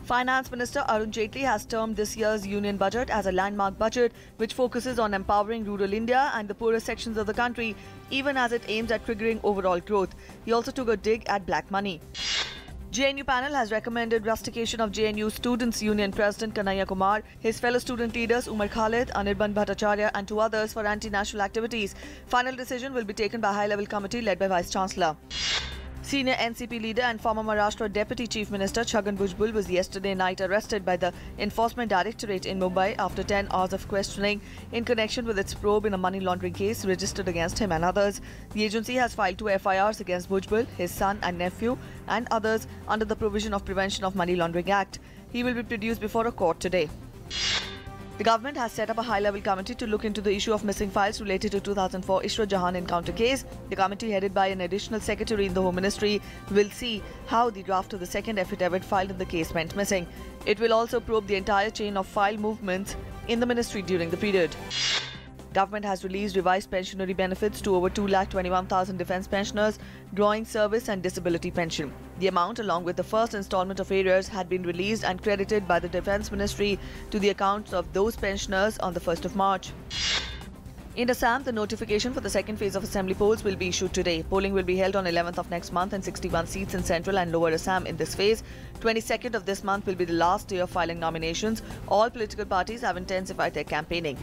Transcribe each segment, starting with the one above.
Finance Minister Arun Jaitley has termed this year's union budget as a landmark budget which focuses on empowering rural India and the poorest sections of the country, even as it aims at triggering overall growth. He also took a dig at black money. JNU panel has recommended rustication of JNU Students' Union President Kanhaiya Kumar, his fellow student leaders Umar Khalid, Anirban Bhattacharya and two others for anti-national activities. Final decision will be taken by high-level committee led by Vice Chancellor. Senior NCP leader and former Maharashtra Deputy Chief Minister Chhagan Bhujbal was yesterday night arrested by the Enforcement Directorate in Mumbai after 10 hours of questioning in connection with its probe in a money laundering case registered against him and others. The agency has filed 2 FIRs against Bhujbal, his son and nephew and others under the provision of Prevention of Money Laundering Act. He will be produced before a court today. The government has set up a high-level committee to look into the issue of missing files related to 2004 Ishrat Jahan encounter case. The committee, headed by an additional secretary in the Home Ministry, will see how the draft of the second affidavit filed in the case went missing. It will also probe the entire chain of file movements in the ministry during the period. Government has released revised pensionary benefits to over 2,21,000 defence pensioners drawing service and disability pension. The amount, along with the first instalment of arrears, had been released and credited by the Defence Ministry to the accounts of those pensioners on the 1st of March. In Assam, the notification for the second phase of assembly polls will be issued today. Polling will be held on 11th of next month and 61 seats in central and lower Assam in this phase. 22nd of this month will be the last day of filing nominations. All political parties have intensified their campaigning.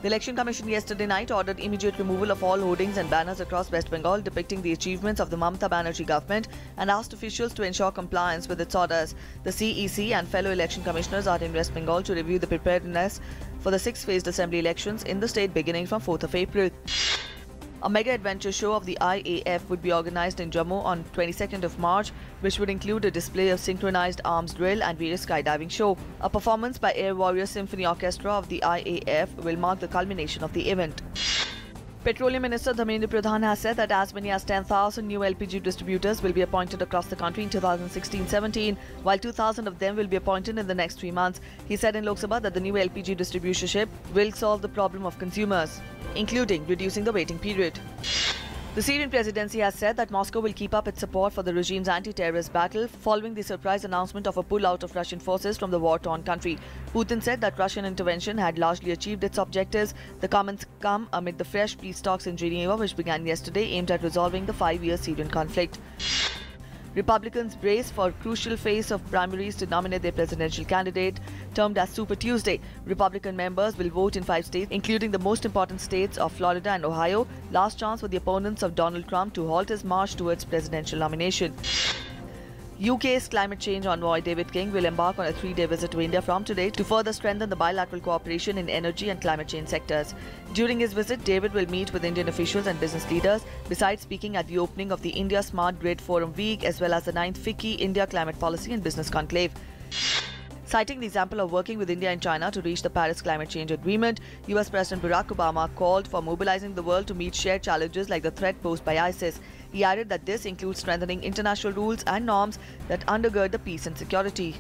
The Election Commission yesterday night ordered immediate removal of all hoardings and banners across West Bengal depicting the achievements of the Mamata Banerjee government and asked officials to ensure compliance with its orders. The CEC and fellow election commissioners are in West Bengal to review the preparedness for the 6th-phased assembly elections in the state beginning from 4th of April. A mega adventure show of the IAF would be organized in Jammu on 22nd of March, which would include a display of synchronized arms drill and various skydiving show. A performance by Air Warrior Symphony Orchestra of the IAF will mark the culmination of the event. Petroleum Minister Dharmendra Pradhan has said that as many as 10,000 new LPG distributors will be appointed across the country in 2016-17, while 2,000 of them will be appointed in the next 3 months. He said in Lok Sabha that the new LPG distributorship will solve the problem of consumers, including reducing the waiting period. The Syrian presidency has said that Moscow will keep up its support for the regime's anti-terrorist battle following the surprise announcement of a pull-out of Russian forces from the war-torn country. Putin said that Russian intervention had largely achieved its objectives. The comments come amid the fresh peace talks in Geneva, which began yesterday, aimed at resolving the 5-year Syrian conflict. Republicans brace for crucial phase of primaries to nominate their presidential candidate, termed as Super Tuesday. Republican members will vote in 5 states, including the most important states of Florida and Ohio. Last chance for the opponents of Donald Trump to halt his march towards presidential nomination. UK's climate change envoy David King will embark on a 3-day visit to India from today to further strengthen the bilateral cooperation in energy and climate change sectors. During his visit, David will meet with Indian officials and business leaders, besides speaking at the opening of the India Smart Grid Forum Week as well as the 9th FICCI India Climate Policy and Business Conclave. Citing the example of working with India and China to reach the Paris Climate Change Agreement, US President Barack Obama called for mobilizing the world to meet shared challenges like the threat posed by ISIS. He added that this includes strengthening international rules and norms that undergird the peace and security.